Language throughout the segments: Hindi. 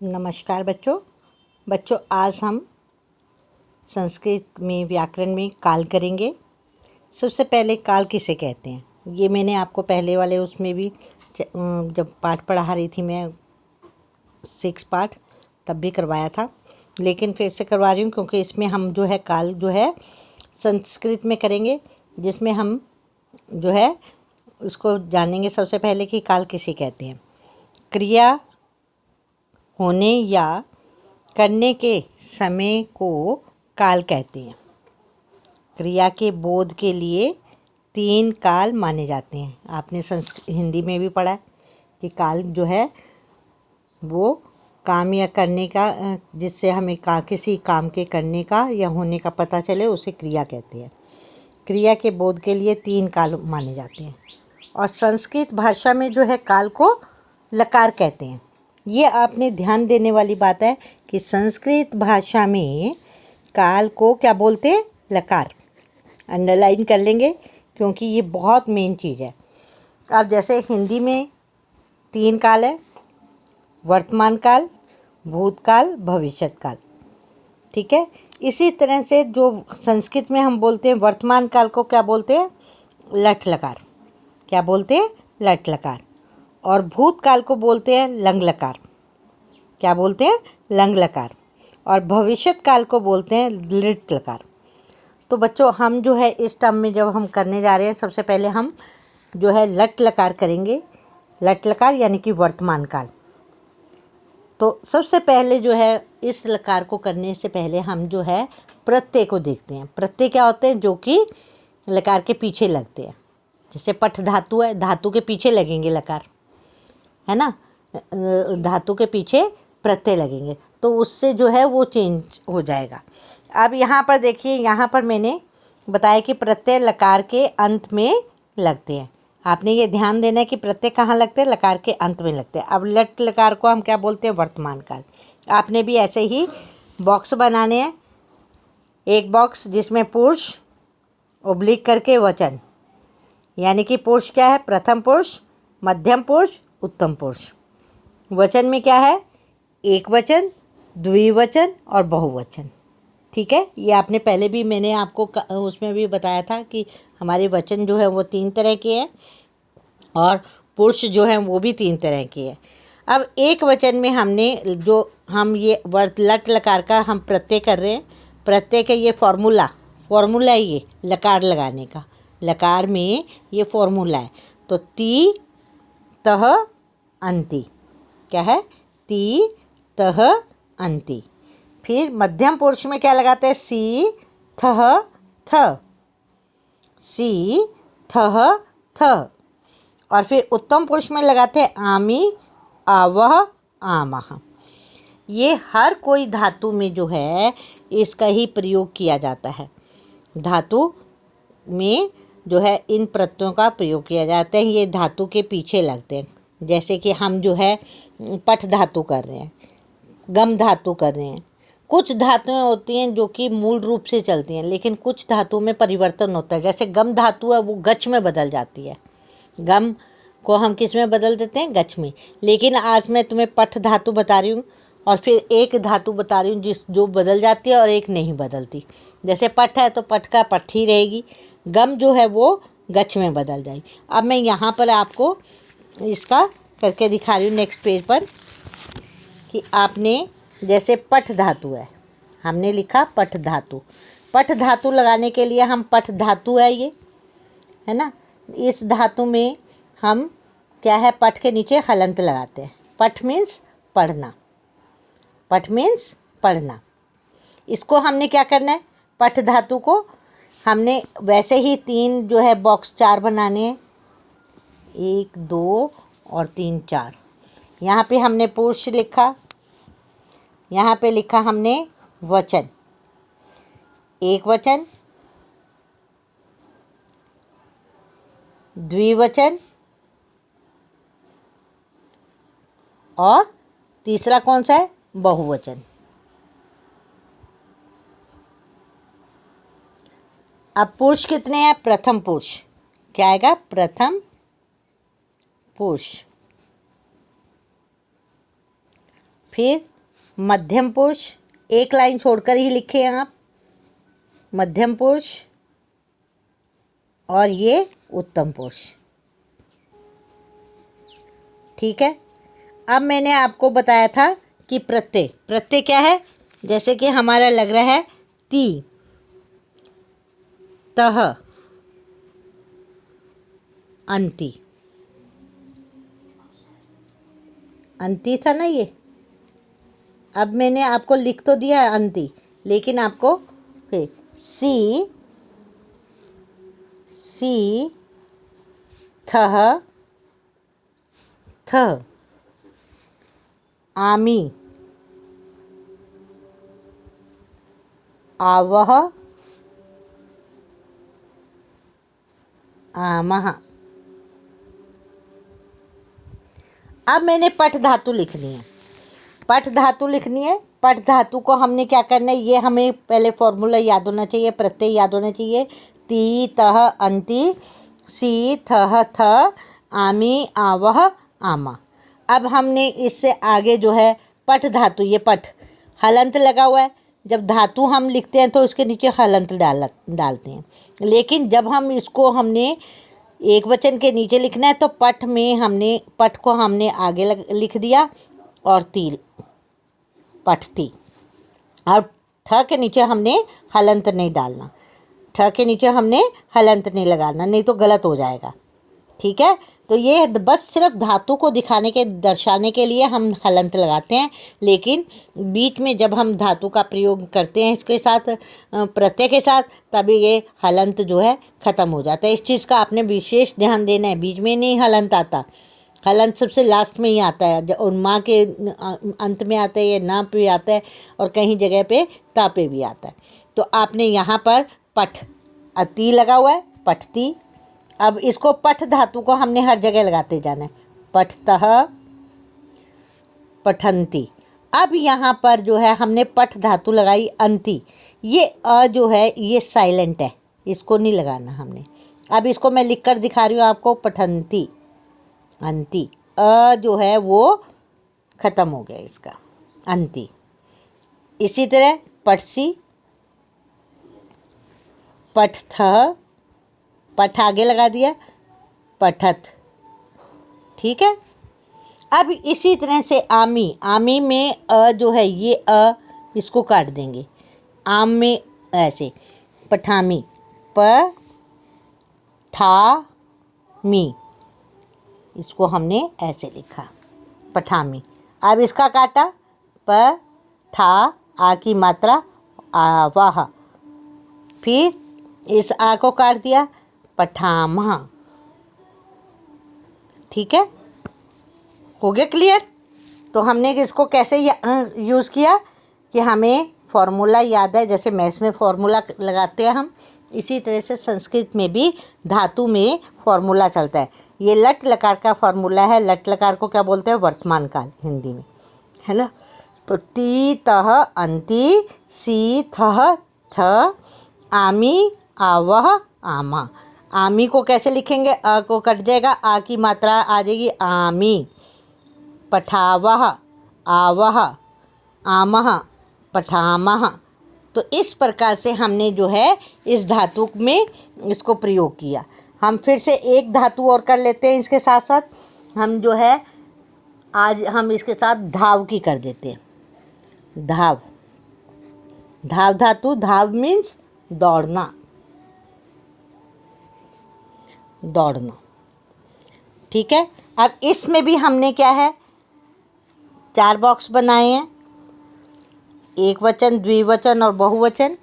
नमस्कार बच्चों आज हम संस्कृत में व्याकरण में काल करेंगे। सबसे पहले काल किसे कहते हैं, ये मैंने आपको पहले वाले उसमें भी जब पाठ पढ़ा रही थी मैं 6 पाठ तब भी करवाया था, लेकिन फिर से करवा रही हूँ क्योंकि इसमें हम जो है काल जो है संस्कृत में करेंगे, जिसमें हम जो है उसको जानेंगे। सबसे पहले कि काल किसे कहते हैं। क्रिया होने या करने के समय को काल कहते हैं। क्रिया के बोध के लिए 3 काल माने जाते हैं। आपने हिंदी में भी पढ़ा कि काल जो है वो काम या करने का, जिससे हमें किसी काम के करने का या होने का पता चले, उसे क्रिया कहते हैं। क्रिया के बोध के लिए 3 काल माने जाते हैं और संस्कृत भाषा में जो है काल को लकार कहते हैं। ये आपने ध्यान देने वाली बात है कि संस्कृत भाषा में काल को क्या बोलते हैं, लकार। अंडरलाइन कर लेंगे क्योंकि ये बहुत मेन चीज़ है। अब जैसे हिंदी में 3 काल है, वर्तमान काल, भूतकाल, भविष्यत काल। ठीक है, इसी तरह से जो संस्कृत में हम बोलते हैं वर्तमान काल को क्या बोलते हैं, लट लकार। क्या बोलते हैं, लट लकार। और भूतकाल को बोलते हैं लंग लकार। क्या बोलते हैं, लंग लकार। और भविष्यत काल को बोलते हैं लिट लकार। तो बच्चों हम जो है इस टर्म में जब हम करने जा रहे हैं, सबसे पहले हम जो है लट लकार करेंगे। लट लकार यानी कि वर्तमान काल। तो सबसे पहले जो है इस लकार को करने से पहले हम जो है प्रत्यय को देखते हैं। प्रत्यय क्या होते हैं, जो कि लकार के पीछे लगते हैं। जैसे पठ धातु है, धातु के पीछे लगेंगे लकार, है ना। धातु के पीछे प्रत्यय लगेंगे तो उससे जो है वो चेंज हो जाएगा। अब यहाँ पर देखिए, यहाँ पर मैंने बताया कि प्रत्यय लकार के अंत में लगते हैं। आपने ये ध्यान देना है कि प्रत्यय कहाँ लगते हैं, लकार के अंत में लगते हैं। अब लट लकार को हम क्या बोलते हैं, वर्तमान काल। आपने भी ऐसे ही बॉक्स बनाने हैं, एक बॉक्स जिसमें पुरुष ओब्लिक करके वचन, यानी कि पुरुष क्या है, प्रथम पुरुष, मध्यम पुरुष, उत्तम पुरुष। वचन में क्या है, एक वचन, द्विवचन और बहुवचन। ठीक है, ये आपने पहले भी मैंने आपको उसमें भी बताया था कि हमारे वचन जो है वो 3 तरह के हैं और पुरुष जो है वो भी 3 तरह के हैं। अब एक वचन में हमने जो हम ये लट लकार का हम प्रत्यय कर रहे हैं, प्रत्यय का ये फॉर्मूला है, ये लकार लगाने का। लकार में ये फॉर्मूला है। तो ती तह अंति, क्या है, ती तह अंति। फिर मध्यम पुरुष में क्या लगाते हैं, सी थह थ, सी थह थ। और फिर उत्तम पुरुष में लगाते हैं आमी आवह आमह। ये हर कोई धातु में जो है इसका ही प्रयोग किया जाता है। धातु में जो है इन प्रत्ययों का प्रयोग किया जाता है। ये धातु के पीछे लगते हैं। जैसे कि हम जो है पठ धातु कर रहे हैं, गम धातु कर रहे हैं। कुछ धातुएं होती हैं जो कि मूल रूप से चलती हैं, लेकिन कुछ धातुओं में परिवर्तन होता है। जैसे गम धातु है वो गच में बदल जाती है। गम को हम किस में बदल देते हैं, गच में। लेकिन आज मैं तुम्हें पठ धातु बता रही हूँ और फिर एक धातु बता रही हूँ जो बदल जाती है और एक नहीं बदलती। जैसे पठ है तो पठ का पठ ही रहेगी, गम जो है वो गच में बदल जाएगी। अब मैं यहाँ पर आपको इसका करके दिखा रही हूँ नेक्स्ट पेज पर कि आपने जैसे पठ धातु है, हमने लिखा पठ धातु। पठ धातु लगाने के लिए हम पठ धातु है ये, है ना। इस धातु में हम क्या है, पठ के नीचे हलंत लगाते हैं। पठ मीन्स पढ़ना, पठ मीन्स पढ़ना। इसको हमने क्या करना है, पठ धातु को हमने वैसे ही 3 जो है बॉक्स 4 बनाने हैं, 1 2 और 3 4। यहाँ पे हमने पुरुष लिखा, यहाँ पे लिखा हमने वचन, एक वचन, द्विवचन और तीसरा कौन सा है, बहुवचन। अब पुरुष कितने हैं, प्रथम पुरुष क्या आएगा, प्रथम पुरुष। फिर मध्यम पुरुष, एक लाइन छोड़कर ही लिखें आप, मध्यम पुरुष, और ये उत्तम पुरुष। ठीक है। अब मैंने आपको बताया था कि प्रत्यय, प्रत्यय क्या है, जैसे कि हमारा लग रहा है ती, तह, अंति, अंति था ना ये। अब मैंने आपको लिख तो दिया है अंति, लेकिन आपको फिर सी, सी, थह, थ, आमी, आवह, आमः। अब मैंने पठ धातु लिखनी है, पठ धातु लिखनी है। पठ धातु को हमने क्या करना है, ये हमें पहले फॉर्मूला याद होना चाहिए, प्रत्यय याद होना चाहिए। ती, तह, अंति, सी, थह, थ, आमी, आवह, आमा। अब हमने इससे आगे जो है पठ धातु, ये पठ हलंत लगा हुआ है। जब धातु हम लिखते हैं तो इसके नीचे हलंत डालते हैं, लेकिन जब हम इसको हमने एक वचन के नीचे लिखना है तो पठ में हमने पठ को हमने आगे लिख दिया और ती, पठती। और ठ के नीचे हमने हलंत नहीं डालना, ठ के नीचे हमने हलंत नहीं लगाना, नहीं तो गलत हो जाएगा। ठीक है। तो ये बस सिर्फ धातु को दिखाने के, दर्शाने के लिए हम हलंत लगाते हैं, लेकिन बीच में जब हम धातु का प्रयोग करते हैं इसके साथ, प्रत्यय के साथ, तभी ये हलंत जो है ख़त्म हो जाता है। इस चीज़ का आपने विशेष ध्यान देना है। बीच में नहीं हलंत आता, हलंत सबसे लास्ट में ही आता है, और माँ के अंत में आता है, या ना पे आता है, और कहीं जगह पे ता पे भी आता है। तो आपने यहाँ पर पठ, अति लगा हुआ है, पठती। अब इसको पठ धातु को हमने हर जगह लगाते जाना है, पठतः, पठंती। अब यहाँ पर जो है हमने पठ धातु लगाई अंति, ये अ जो है ये साइलेंट है, इसको नहीं लगाना हमने। अब इसको मैं लिख कर दिखा रही हूँ आपको, पठंती, अंति, अ जो है वो ख़त्म हो गया इसका, अंति। इसी तरह पठसी, पठथ, पठ आगे लगा दिया, पठत। ठीक है। अब इसी तरह से आमी, आमी में अ जो है ये अ, इसको काट देंगे, आम में ऐसे, पठामी, प ठा मी, इसको हमने ऐसे लिखा, पठामी। अब इसका काटा, प ठा, आ की मात्रा, आवाह, फिर इस आ को काट दिया, पठामह। ठीक है, हो गया क्लियर। तो हमने इसको कैसे यूज़ किया कि हमें फॉर्मूला याद है, जैसे मैथ्स में फॉर्मूला लगाते हैं हम, इसी तरह से संस्कृत में भी धातु में फॉर्मूला चलता है। ये लट लकार का फॉर्मूला है। लट लकार को क्या बोलते हैं, वर्तमान काल हिंदी में, है ना। तो ती, तह, अंति, सी, थह, थ, आमी, आवह, आमा। आमी को कैसे लिखेंगे, अ को कट जाएगा, आ की मात्रा आ जाएगी, आमी, पठावह, आवह, आमह, पठामह। तो इस प्रकार से हमने जो है इस धातु में इसको प्रयोग किया। हम फिर से एक धातु और कर लेते हैं इसके साथ साथ, हम जो है आज हम इसके साथ धाव की कर देते हैं। धाव, धाव धातु, धाव मीन्स दौड़ना, दौड़ना। ठीक है। अब इसमें भी हमने क्या है, 4 बॉक्स बनाए हैं, एक वचन, द्विवचन और बहुवचन।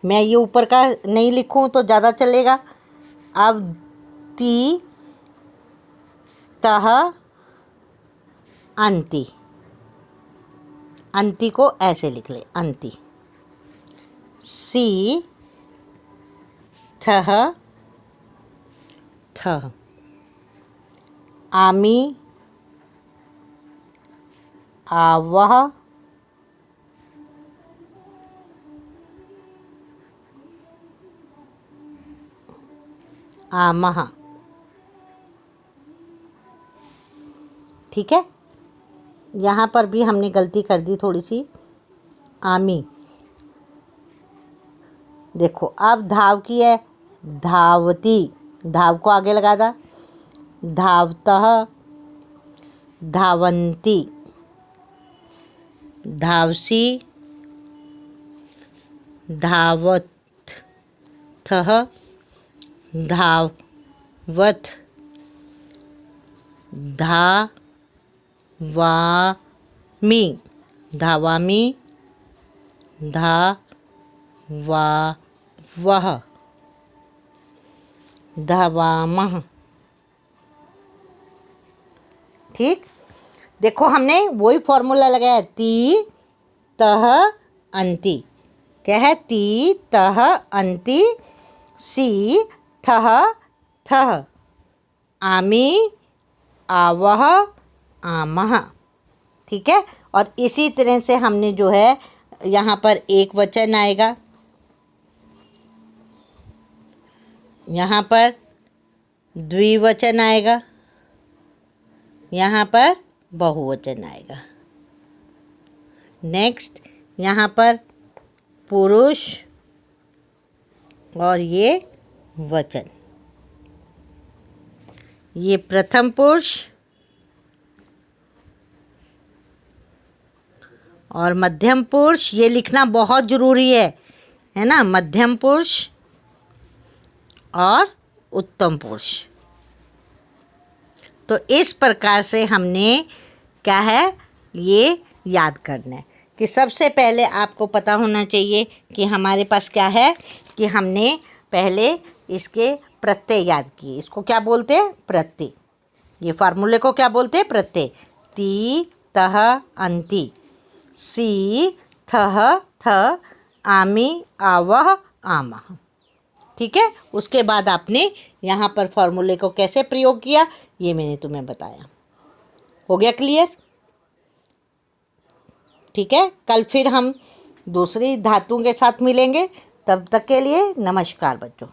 मैं ये ऊपर का नहीं लिखूं तो ज़्यादा चलेगा। अब ती, तह, अंति, अंति को ऐसे लिख ले, अंति। सी, थह, थ, आमी, आवह, आमह। ठीक है। यहाँ पर भी हमने गलती कर दी थोड़ी सी, आमी। देखो अब धाव की है, धावती, धाव को आगे लगा था, धावतः, धावन्ती, धावसी, धावतः, धावत, धावामी, धावामी, धावावः, धावामः। ठीक, देखो हमने वही फॉर्मूला लगाया, ती तह अंति। क्या है? ती तह अंति, सी थह थह, आमी आवह आमः। ठीक है, और इसी तरह से हमने जो है यहाँ पर एक वचन आएगा, यहाँ पर द्विवचन आएगा, यहाँ पर बहुवचन आएगा। नेक्स्ट यहाँ पर पुरुष और ये वचन, ये प्रथम पुरुष और मध्यम पुरुष, ये लिखना बहुत ज़रूरी है ना, मध्यम पुरुष और उत्तम पुरुष। तो इस प्रकार से हमने क्या है ये याद करना है कि सबसे पहले आपको पता होना चाहिए कि हमारे पास क्या है कि हमने पहले इसके प्रत्यय याद किए। इसको क्या बोलते हैं? प्रत्यय। ये फार्मूले को क्या बोलते हैं? प्रत्यय। ती तह अंति, सी थह थ, आमी आवह आमः। ठीक है, उसके बाद आपने यहाँ पर फॉर्मूले को कैसे प्रयोग किया ये मैंने तुम्हें बताया। हो गया क्लियर? ठीक है, कल फिर हम दूसरी धातुओं के साथ मिलेंगे। तब तक के लिए नमस्कार बच्चों।